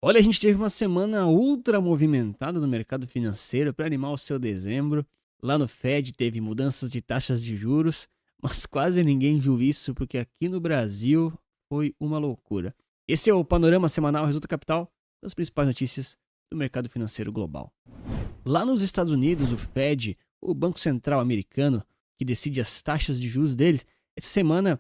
Olha, a gente teve uma semana ultra movimentada no mercado financeiro para animar o seu dezembro. Lá no Fed teve mudanças de taxas de juros, mas quase ninguém viu isso porque aqui no Brasil foi uma loucura. Esse é o Panorama Semanal Resulta Capital, as principais notícias do mercado financeiro global. Lá nos Estados Unidos, o Fed, o Banco Central americano, que decide as taxas de juros deles, essa semana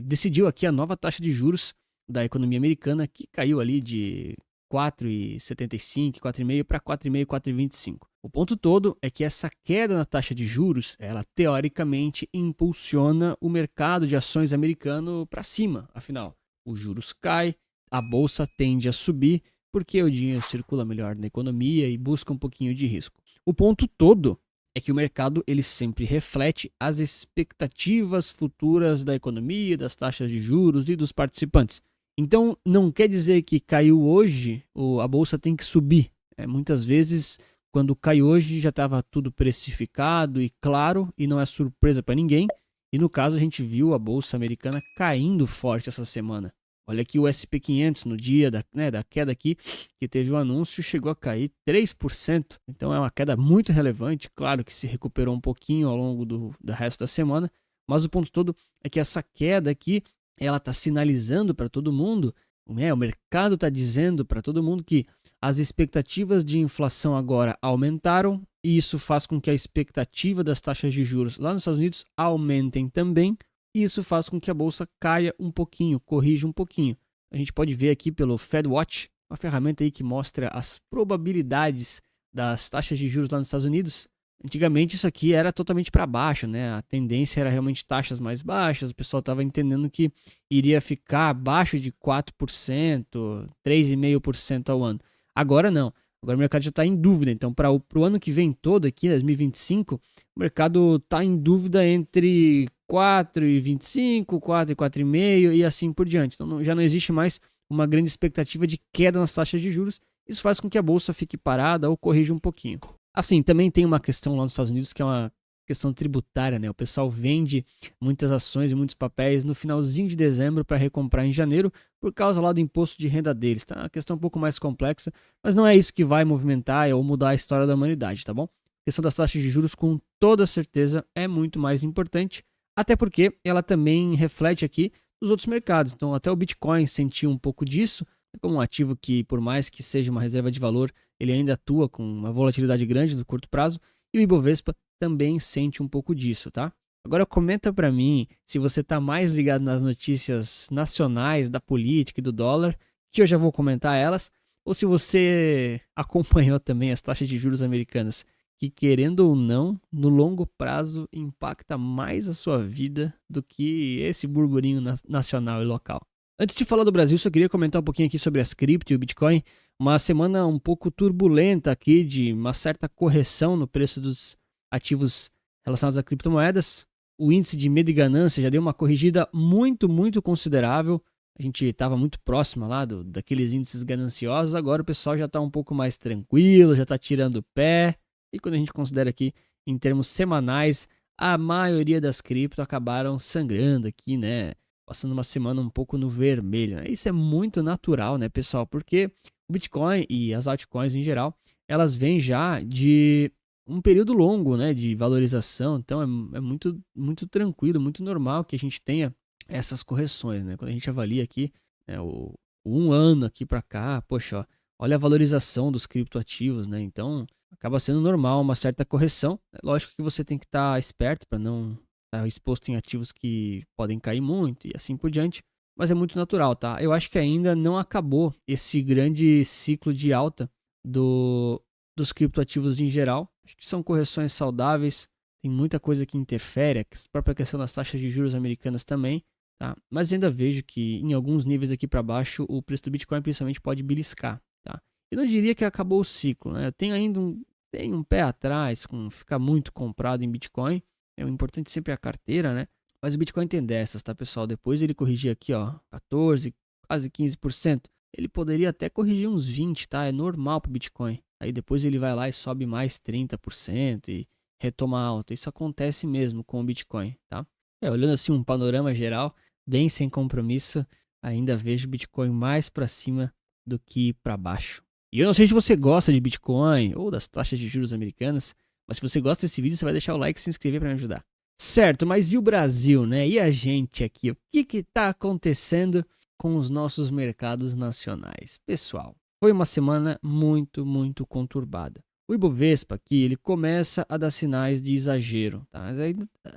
decidiu aqui a nova taxa de juros da economia americana, que caiu ali de 4,75, 4,5 para 4,5, 4,25. O ponto todo é que essa queda na taxa de juros, ela teoricamente impulsiona o mercado de ações americano para cima. Afinal, os juros caem, a bolsa tende a subir porque o dinheiro circula melhor na economia e busca um pouquinho de risco. O ponto todo é que o mercado ele sempre reflete as expectativas futuras da economia, das taxas de juros e dos participantes. Então, não quer dizer que caiu hoje, a bolsa tem que subir. Muitas vezes, quando cai hoje, já estava tudo precificado e claro, e não é surpresa para ninguém. E no caso, a gente viu a bolsa americana caindo forte essa semana. Olha aqui o SP500 no dia da queda aqui, que teve o anúncio, chegou a cair 3%. Então é uma queda muito relevante. Claro que se recuperou um pouquinho ao longo do resto da semana. Mas o ponto todo é que essa queda aqui, ela está sinalizando para todo mundo, o mercado está dizendo para todo mundo que as expectativas de inflação agora aumentaram e isso faz com que a expectativa das taxas de juros lá nos Estados Unidos aumentem também. E isso faz com que a bolsa caia um pouquinho, corrija um pouquinho. A gente pode ver aqui pelo FedWatch, uma ferramenta aí que mostra as probabilidades das taxas de juros lá nos Estados Unidos. Antigamente isso aqui era totalmente para baixo, né? A tendência era realmente taxas mais baixas, o pessoal estava entendendo que iria ficar abaixo de 4%, 3,5% ao ano. Agora não. Agora o mercado já está em dúvida. Então, para o ano que vem todo, aqui, 2025, o mercado está em dúvida entre 4,25, 4 e 4,5 e assim por diante. Então, já não existe mais uma grande expectativa de queda nas taxas de juros. Isso faz com que a bolsa fique parada ou corrija um pouquinho. Assim, também tem uma questão lá nos Estados Unidos que é uma questão tributária, né? O pessoal vende muitas ações e muitos papéis no finalzinho de dezembro para recomprar em janeiro por causa lá do imposto de renda deles, tá? É uma questão um pouco mais complexa, mas não é isso que vai movimentar ou mudar a história da humanidade, tá bom? A questão das taxas de juros, com toda certeza, é muito mais importante, até porque ela também reflete aqui nos outros mercados. Então, até o Bitcoin sentiu um pouco disso, como um ativo que, por mais que seja uma reserva de valor, ele ainda atua com uma volatilidade grande no curto prazo, e o Ibovespa também sente um pouco disso, tá? Agora comenta para mim se você está mais ligado nas notícias nacionais da política e do dólar, que eu já vou comentar elas, ou se você acompanhou também as taxas de juros americanas, que querendo ou não, no longo prazo impacta mais a sua vida do que esse burburinho nacional e local. Antes de falar do Brasil, só queria comentar um pouquinho aqui sobre as cripto e o Bitcoin. Uma semana um pouco turbulenta aqui, de uma certa correção no preço dos ativos relacionados a criptomoedas. O índice de medo e ganância já deu uma corrigida muito, muito considerável. A gente estava muito próximo lá daqueles índices gananciosos. Agora o pessoal já está um pouco mais tranquilo, já está tirando o pé. E quando a gente considera aqui em termos semanais, a maioria das cripto acabaram sangrando aqui, né? Passando uma semana um pouco no vermelho, né? Isso é muito natural, né, pessoal? Porque o Bitcoin e as altcoins em geral, elas vêm já de um período longo, né, de valorização. Então é muito, muito tranquilo, muito normal que a gente tenha essas correções, né? Quando a gente avalia aqui, né, o um ano aqui para cá, poxa, ó, olha a valorização dos criptoativos, né? Então acaba sendo normal uma certa correção. É lógico que você tem que estar esperto para não estar exposto em ativos que podem cair muito e assim por diante. Mas é muito natural, tá? Eu acho que ainda não acabou esse grande ciclo de alta do, dos criptoativos em geral. Acho que são correções saudáveis, tem muita coisa que interfere, a própria questão das taxas de juros americanas também, tá? Mas ainda vejo que em alguns níveis aqui para baixo o preço do Bitcoin principalmente pode beliscar, tá? Eu não diria que acabou o ciclo, né? Eu tenho ainda tenho um pé atrás com ficar muito comprado em Bitcoin. É o importante sempre a carteira, né? Mas o Bitcoin tem dessas, tá, pessoal? Depois ele corrigir aqui, ó, 14, quase 15%. Ele poderia até corrigir uns 20, tá? É normal pro Bitcoin. Aí depois ele vai lá e sobe mais 30% e retoma alta. Isso acontece mesmo com o Bitcoin, tá? Olhando assim um panorama geral, bem sem compromisso, ainda vejo o Bitcoin mais para cima do que para baixo. E eu não sei se você gosta de Bitcoin ou das taxas de juros americanas, mas se você gosta desse vídeo, você vai deixar o like e se inscrever para me ajudar. Certo, mas e o Brasil, né? E a gente aqui? O que está acontecendo com os nossos mercados nacionais? Pessoal, foi uma semana muito conturbada. O Ibovespa aqui, ele começa a dar sinais de exagero, tá? Mas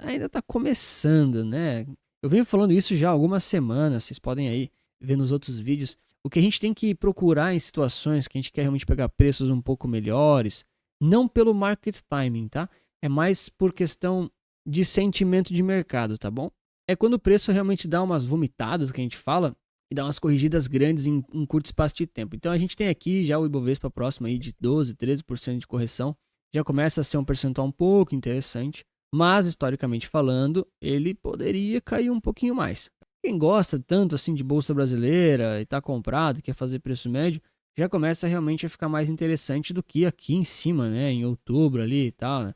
ainda está começando, né? Eu venho falando isso já há algumas semanas, vocês podem aí ver nos outros vídeos. O que a gente tem que procurar em situações que a gente quer realmente pegar preços um pouco melhores, não pelo market timing, tá? É mais por questão de sentimento de mercado, tá bom? É quando o preço realmente dá umas vomitadas, que a gente fala, e dá umas corrigidas grandes em um curto espaço de tempo. Então a gente tem aqui já o Ibovespa próximo aí de 12, 13% de correção. Já começa a ser um percentual um pouco interessante, mas historicamente falando, ele poderia cair um pouquinho mais. Quem gosta tanto assim de bolsa brasileira e tá comprado, quer fazer preço médio, já começa realmente a ficar mais interessante do que aqui em cima, né, em outubro ali e tal, né?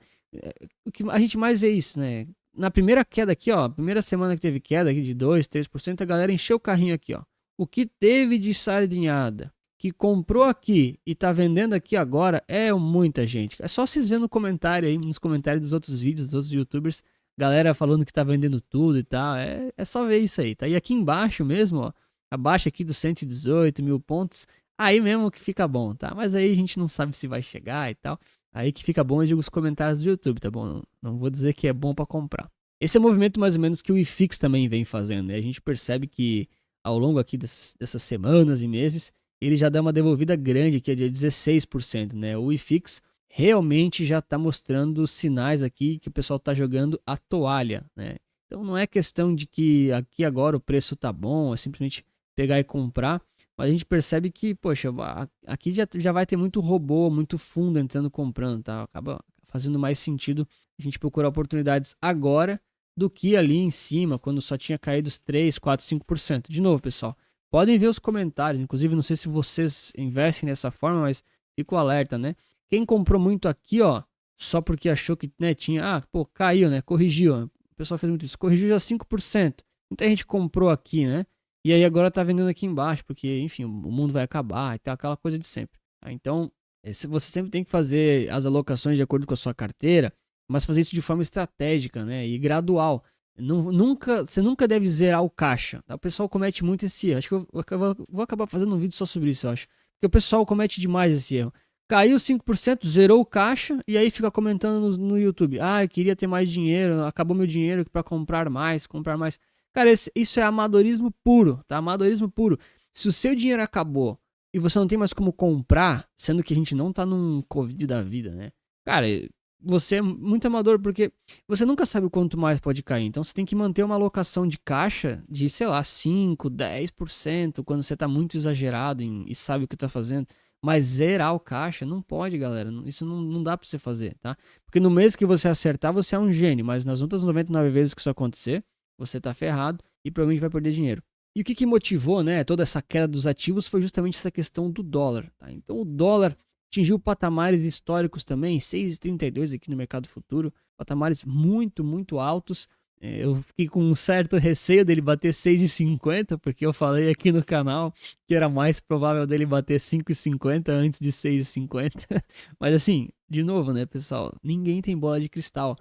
O que a gente mais vê isso, né? Na primeira queda aqui, ó, primeira semana que teve queda aqui de 2, 3%, a galera encheu o carrinho aqui, ó. O que teve de sardinhada que comprou aqui e tá vendendo aqui agora é muita gente. É só vocês verem no comentário aí, nos comentários dos outros vídeos, dos outros youtubers, galera falando que tá vendendo tudo e tal. É só ver isso aí, tá? E aqui embaixo mesmo, ó, abaixo aqui dos 118 mil pontos, aí mesmo que fica bom, tá? Mas aí a gente não sabe se vai chegar e tal. Aí que fica bom, eu digo os comentários do YouTube, tá bom? Não vou dizer que é bom para comprar. Esse é o movimento mais ou menos que o IFIX também vem fazendo, né? A gente percebe que ao longo aqui dessas semanas e meses, ele já dá uma devolvida grande aqui, de 16%, né? O IFIX realmente já está mostrando sinais aqui que o pessoal está jogando a toalha, né? Então não é questão de que aqui agora o preço tá bom, é simplesmente pegar e comprar, mas a gente percebe que, poxa, aqui já vai ter muito robô, muito fundo entrando comprando, tá? Acaba fazendo mais sentido a gente procurar oportunidades agora do que ali em cima, quando só tinha caído os 3, 4, 5%. De novo, pessoal, podem ver os comentários, inclusive não sei se vocês investem dessa forma, mas fico alerta, né? Quem comprou muito aqui, ó, só porque achou que, né, tinha, pô, caiu, né? Corrigiu, ó. O pessoal fez muito isso, corrigiu já 5%. Muita gente comprou aqui, né? E aí agora tá vendendo aqui embaixo, porque, enfim, o mundo vai acabar e tal, aquela coisa de sempre. Tá? Então, você sempre tem que fazer as alocações de acordo com a sua carteira, mas fazer isso de forma estratégica, né? E gradual. Você nunca deve zerar o caixa. Tá? O pessoal comete muito esse erro. Acho que eu vou acabar fazendo um vídeo só sobre isso, eu acho. Porque o pessoal comete demais esse erro. Caiu 5%, zerou o caixa e aí fica comentando no YouTube. Eu queria ter mais dinheiro, acabou meu dinheiro para comprar mais, comprar mais. Cara, isso é amadorismo puro, tá? Amadorismo puro. Se o seu dinheiro acabou e você não tem mais como comprar, sendo que a gente não tá num Covid da vida, né? Cara, você é muito amador porque você nunca sabe o quanto mais pode cair. Então você tem que manter uma alocação de caixa de, sei lá, 5, 10% quando você tá muito exagerado e sabe o que tá fazendo. Mas zerar o caixa não pode, galera. Isso não dá pra você fazer, tá? Porque no mês que você acertar, você é um gênio. Mas nas outras 99 vezes que isso acontecer, você tá ferrado e provavelmente vai perder dinheiro. E o que motivou, né, toda essa queda dos ativos foi justamente essa questão do dólar. Tá? Então o dólar atingiu patamares históricos também, 6,32 aqui no mercado futuro, patamares muito altos. Eu fiquei com um certo receio dele bater 6,50, porque eu falei aqui no canal que era mais provável dele bater 5,50 antes de 6,50. Mas assim, de novo, né, pessoal, ninguém tem bola de cristal.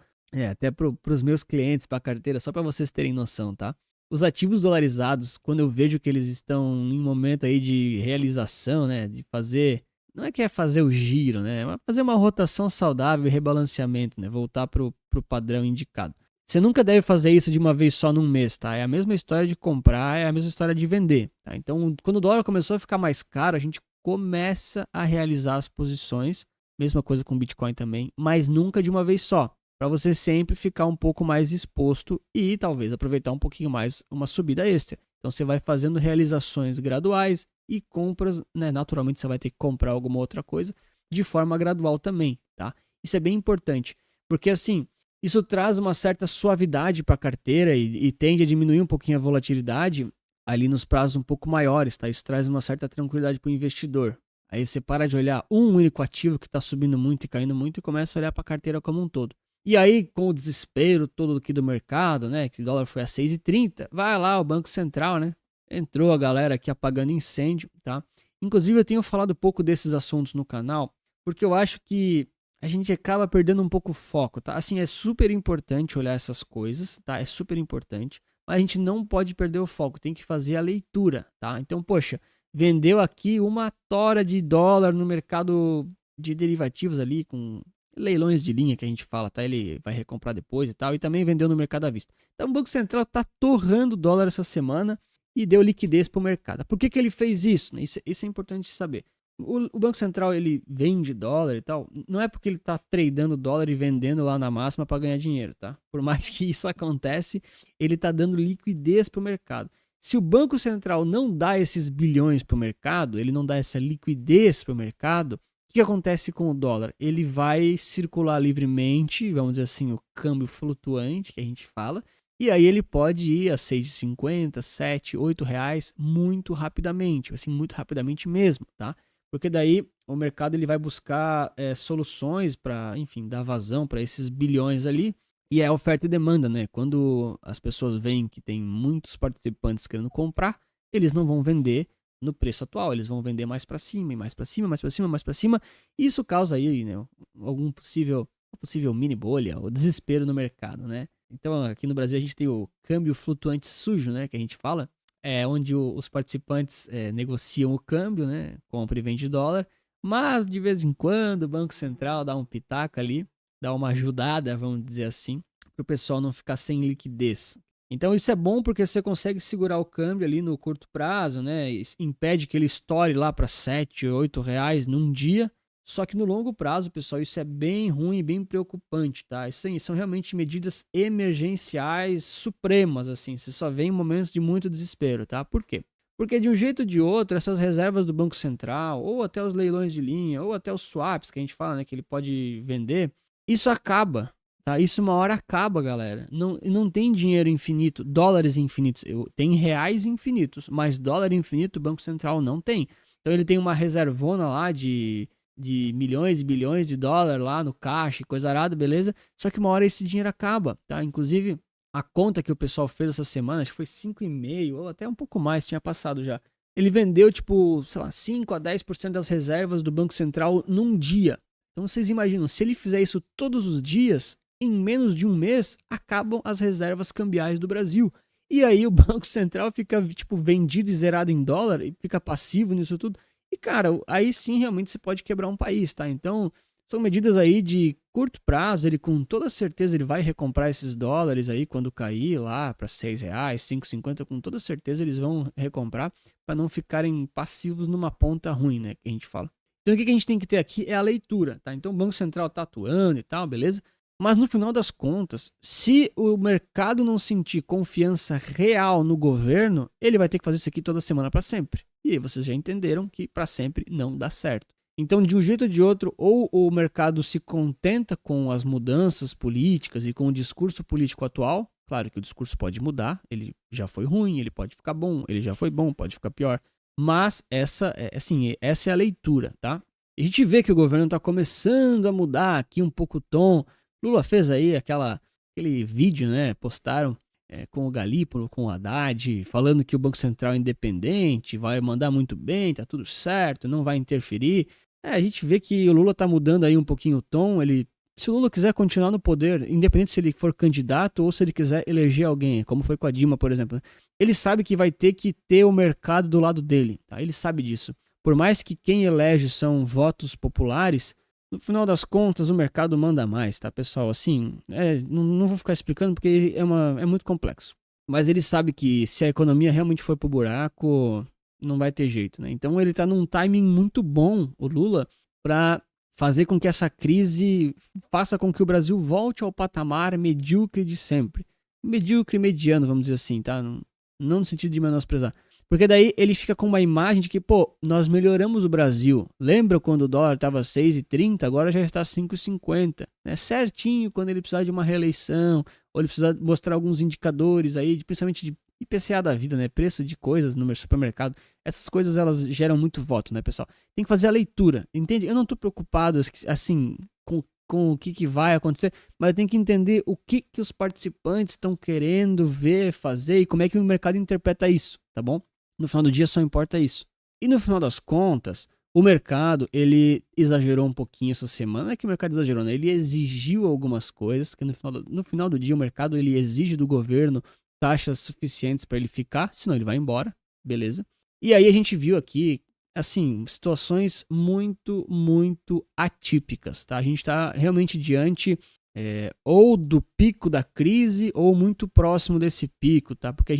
Até para os meus clientes, para a carteira, só para vocês terem noção, tá? Os ativos dolarizados, quando eu vejo que eles estão em um momento aí de realização, né, de fazer, não é que é fazer o giro, né, é fazer uma rotação saudável e rebalanceamento, né, voltar pro padrão indicado. Você nunca deve fazer isso de uma vez só num mês, tá? É a mesma história de comprar, é a mesma história de vender, tá? Então, quando o dólar começou a ficar mais caro, a gente começa a realizar as posições, mesma coisa com o Bitcoin também, mas nunca de uma vez só, para você sempre ficar um pouco mais exposto e talvez aproveitar um pouquinho mais uma subida extra. Então você vai fazendo realizações graduais e compras, né? Naturalmente você vai ter que comprar alguma outra coisa de forma gradual também, tá? Isso é bem importante, porque assim, isso traz uma certa suavidade para a carteira e tende a diminuir um pouquinho a volatilidade ali nos prazos um pouco maiores, tá? Isso traz uma certa tranquilidade para o investidor. Aí você para de olhar um único ativo que está subindo muito e caindo muito e começa a olhar para a carteira como um todo. E aí, com o desespero todo aqui do mercado, né, que o dólar foi a 6,30, vai lá o Banco Central, né, entrou a galera aqui apagando incêndio, tá? Inclusive, eu tenho falado pouco desses assuntos no canal, porque eu acho que a gente acaba perdendo um pouco o foco, tá? Assim, é super importante olhar essas coisas, tá? É super importante, mas a gente não pode perder o foco, tem que fazer a leitura, tá? Então, poxa, vendeu aqui uma tora de dólar no mercado de derivativos ali, com leilões de linha que a gente fala, tá? Ele vai recomprar depois e tal, e também vendeu no mercado à vista. Então, o Banco Central tá torrando dólar essa semana e deu liquidez para o mercado. Por que ele fez isso? Isso é importante saber. O Banco Central ele vende dólar e tal, não é porque ele está tradando dólar e vendendo lá na máxima para ganhar dinheiro, tá? Por mais que isso acontece, ele está dando liquidez para o mercado. Se o Banco Central não dá esses bilhões para o mercado, ele não dá essa liquidez para o mercado, o que acontece com o dólar? Ele vai circular livremente, vamos dizer assim, o câmbio flutuante que a gente fala, e aí ele pode ir a 6,50, 7, 8 reais muito rapidamente, assim, muito rapidamente mesmo, tá? Porque daí o mercado ele vai buscar soluções para, enfim, dar vazão para esses bilhões ali. E é oferta e demanda, né? Quando as pessoas veem que tem muitos participantes querendo comprar, eles não vão vender no preço atual, eles vão vender mais para cima, e mais para cima, mais para cima, mais para cima. E isso causa aí, né, algum possível mini bolha, ou desespero no mercado, né? Então, aqui no Brasil a gente tem o câmbio flutuante sujo, né, que a gente fala, onde os participantes negociam o câmbio, né, compra e vende dólar, mas de vez em quando o Banco Central dá um pitaco ali, dá uma ajudada, vamos dizer assim, para o pessoal não ficar sem liquidez. Então isso é bom porque você consegue segurar o câmbio ali no curto prazo, né, impede que ele estoure lá para 7, 8 reais num dia. Só que no longo prazo, pessoal, isso é bem ruim, bem preocupante, tá? Isso aí são realmente medidas emergenciais supremas, assim. Você só vê em momentos de muito desespero, tá? Por quê? Porque de um jeito ou de outro, essas reservas do Banco Central, ou até os leilões de linha, ou até os swaps que a gente fala, né, que ele pode vender, isso acaba, tá? Isso uma hora acaba, galera. Não tem dinheiro infinito, dólares infinitos. Tem reais infinitos, mas dólar infinito o Banco Central não tem. Então ele tem uma reservona lá de milhões e bilhões de dólares lá no caixa, coisa arada, beleza? Só que uma hora esse dinheiro acaba, tá? Inclusive, a conta que o pessoal fez essa semana, acho que foi 5,5 ou até um pouco mais, tinha passado já. Ele vendeu, tipo, sei lá, 5 a 10% das reservas do Banco Central num dia. Então vocês imaginam, se ele fizer isso todos os dias, em menos de um mês, acabam as reservas cambiais do Brasil. E aí o Banco Central fica, tipo, vendido e zerado em dólar e fica passivo nisso tudo. E, cara, aí sim realmente você pode quebrar um país, tá? Então, são medidas aí de curto prazo, ele com toda certeza ele vai recomprar esses dólares aí quando cair lá para 6 reais, 5,50, com toda certeza eles vão recomprar para não ficarem passivos numa ponta ruim, né, que a gente fala. Então o que a gente tem que ter aqui é a leitura, tá? Então o Banco Central tá atuando e tal, beleza? Mas no final das contas, se o mercado não sentir confiança real no governo, ele vai ter que fazer isso aqui toda semana para sempre. E aí vocês já entenderam que para sempre não dá certo. Então, de um jeito ou de outro, ou o mercado se contenta com as mudanças políticas e com o discurso político atual. Claro que o discurso pode mudar, ele já foi ruim, ele pode ficar bom, ele já foi bom, pode ficar pior. Mas essa é a leitura, tá? E a gente vê que o governo está começando a mudar aqui um pouco o tom. Lula fez aí aquele vídeo, né? Postaram com o Galípolo, com o Haddad, falando que o Banco Central é independente, vai mandar muito bem, tá tudo certo, não vai interferir. A gente vê que o Lula tá mudando aí um pouquinho o tom. Se o Lula quiser continuar no poder, independente se ele for candidato ou se ele quiser eleger alguém, como foi com a Dilma, por exemplo, ele sabe que vai ter que ter o mercado do lado dele, tá? Ele sabe disso. Por mais que quem elege são votos populares, no final das contas o mercado manda mais, tá, pessoal? Assim, não vou ficar explicando porque é muito complexo. Mas ele sabe que se a economia realmente for pro buraco, não vai ter jeito, né? Então ele tá num timing muito bom, o Lula, para fazer com que essa crise faça com que o Brasil volte ao patamar medíocre de sempre. Medíocre mediano, vamos dizer assim, tá? Não no sentido de menosprezar. Porque daí ele fica com uma imagem de que, pô, nós melhoramos o Brasil. Lembra quando o dólar estava 6,30, agora já está 5,50. Né? Certinho quando ele precisar de uma reeleição, ou ele precisa mostrar alguns indicadores aí, principalmente de IPCA da vida, né? Preço de coisas no supermercado. Essas coisas, elas geram muito voto, né, pessoal? Tem que fazer a leitura, entende? Eu não tô preocupado, assim, com o que vai acontecer, mas eu tenho que entender o que os participantes estão querendo ver, fazer e como é que o mercado interpreta isso, tá bom? No final do dia só importa isso. E no final das contas, o mercado, ele exagerou um pouquinho essa semana. Não é que o mercado exagerou, né? Ele exigiu algumas coisas, porque no final do dia o mercado ele exige do governo taxas suficientes para ele ficar, senão ele vai embora, beleza? E aí a gente viu aqui, assim, situações muito, muito atípicas, tá? A gente está realmente diante ou do pico da crise ou muito próximo desse pico, tá? Porque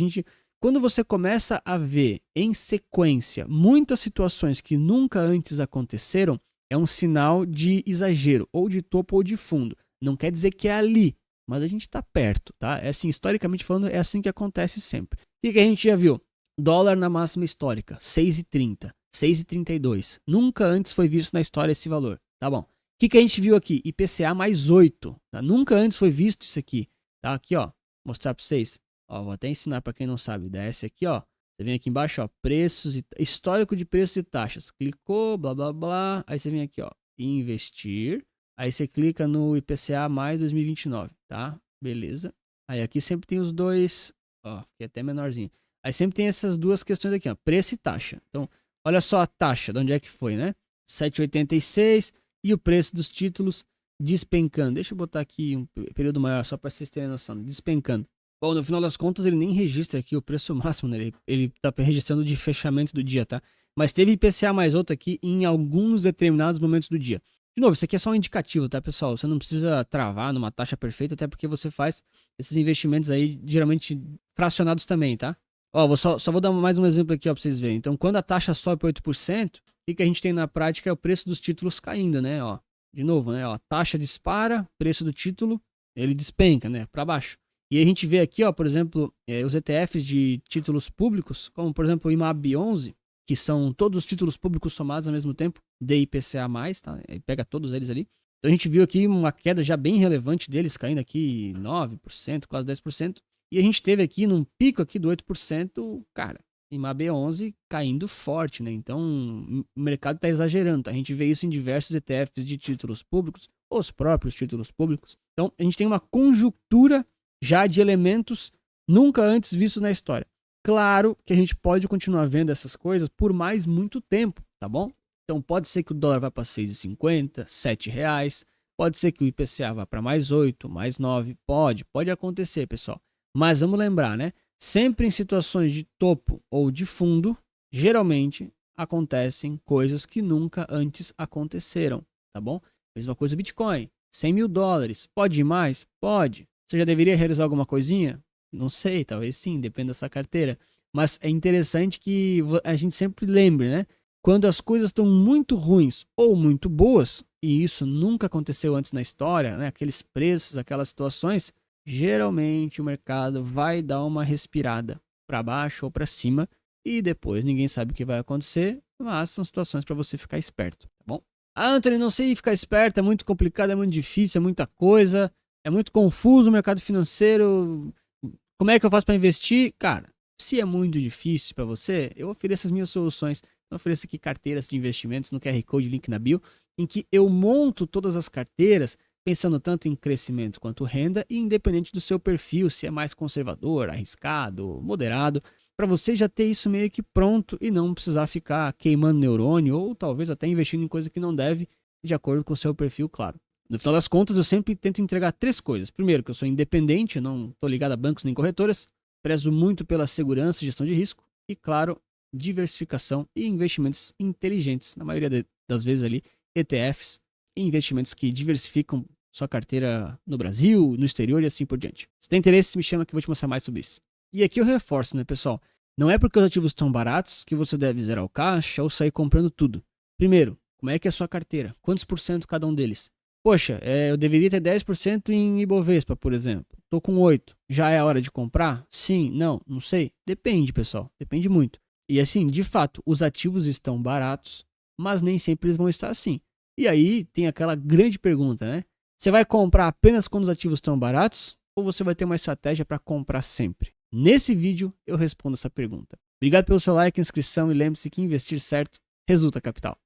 quando você começa a ver em sequência muitas situações que nunca antes aconteceram, é um sinal de exagero, ou de topo ou de fundo. Não quer dizer que é ali, mas a gente está perto, tá? É assim, historicamente falando, é assim que acontece sempre. O que a gente já viu? Dólar na máxima histórica, 6,30, 6,32. Nunca antes foi visto na história esse valor, tá bom? O que a gente viu aqui? IPCA mais 8, tá? Nunca antes foi visto isso aqui, tá? Aqui, ó, mostrar para vocês. Ó, vou até ensinar para quem não sabe. Desce aqui, ó. Você vem aqui embaixo, ó, preços e histórico de preços e taxas. Clicou, blá blá blá. Aí você vem aqui, ó, investir. Aí você clica no IPCA mais 2029, tá? Beleza. Aí aqui sempre tem os dois, ó, que é até menorzinho. Aí sempre tem essas duas questões aqui, ó, preço e taxa. Então, olha só a taxa, de onde é que foi, né? 7,86 e o preço dos títulos despencando. Deixa eu botar aqui um período maior só para vocês terem noção. Despencando. Bom, no final das contas, ele nem registra aqui o preço máximo, né? Ele tá registrando de fechamento do dia, tá? Mas teve IPCA mais outro aqui em alguns determinados momentos do dia. De novo, isso aqui é só um indicativo, tá, pessoal? Você não precisa travar numa taxa perfeita, até porque você faz esses investimentos aí, geralmente fracionados também, tá? Ó, só vou dar mais um exemplo aqui, ó, pra vocês verem. Então, quando a taxa sobe para 8%, o que a gente tem na prática é o preço dos títulos caindo, né? Ó, de novo, né? Ó, taxa dispara, preço do título, ele despenca, né? Para baixo. E a gente vê aqui, ó, por exemplo, os ETFs de títulos públicos, como por exemplo o IMAB11, que são todos os títulos públicos somados ao mesmo tempo, DIPCA+, tá? Pega todos eles ali. Então a gente viu aqui uma queda já bem relevante deles, caindo aqui 9%, quase 10%. E a gente teve aqui num pico aqui do 8%, cara, IMAB11 caindo forte, né? Então o mercado está exagerando, tá? A gente vê isso em diversos ETFs de títulos públicos, os próprios títulos públicos. Então a gente tem uma conjuntura já de elementos nunca antes vistos na história. Claro que a gente pode continuar vendo essas coisas por mais muito tempo, tá bom? Então pode ser que o dólar vá para 6,50, R$ 7, pode ser que o IPCA vá para mais 8, mais 9, pode acontecer, pessoal. Mas vamos lembrar, né? Sempre em situações de topo ou de fundo, geralmente acontecem coisas que nunca antes aconteceram, tá bom? Mesma coisa o Bitcoin, 100 mil dólares, pode ir mais? Pode. Você já deveria realizar alguma coisinha? Não sei, talvez sim, depende da sua carteira. Mas é interessante que a gente sempre lembre, né? Quando as coisas estão muito ruins ou muito boas, e isso nunca aconteceu antes na história, né? Aqueles preços, aquelas situações, geralmente o mercado vai dar uma respirada para baixo ou para cima e depois ninguém sabe o que vai acontecer, mas são situações para você ficar esperto, tá bom? Ah, Anthony, não sei ficar esperto, é muito complicado, é muito difícil, é muita coisa, é muito confuso o mercado financeiro. Como é que eu faço para investir? Cara, se é muito difícil para você, eu ofereço as minhas soluções. Eu ofereço aqui carteiras de investimentos no QR Code, link na bio, em que eu monto todas as carteiras pensando tanto em crescimento quanto renda, e independente do seu perfil, se é mais conservador, arriscado, moderado, para você já ter isso meio que pronto e não precisar ficar queimando neurônio ou talvez até investindo em coisa que não deve, de acordo com o seu perfil, claro. No final das contas, eu sempre tento entregar três coisas. Primeiro, que eu sou independente, eu não estou ligado a bancos nem corretoras, prezo muito pela segurança e gestão de risco, e claro, diversificação e investimentos inteligentes, na maioria das vezes ali, ETFs e investimentos que diversificam sua carteira no Brasil, no exterior e assim por diante. Se tem interesse, me chama que eu vou te mostrar mais sobre isso. E aqui eu reforço, né, pessoal? Não é porque os ativos estão baratos que você deve zerar o caixa ou sair comprando tudo. Primeiro, como é que é a sua carteira? Quantos por cento cada um deles? Poxa, eu deveria ter 10% em Ibovespa, por exemplo. Tô com 8. Já é a hora de comprar? Sim, não sei. Depende, pessoal. Depende muito. E assim, de fato, os ativos estão baratos, mas nem sempre eles vão estar assim. E aí tem aquela grande pergunta, né? Você vai comprar apenas quando os ativos estão baratos ou você vai ter uma estratégia para comprar sempre? Nesse vídeo eu respondo essa pergunta. Obrigado pelo seu like, inscrição e lembre-se que investir certo resulta capital.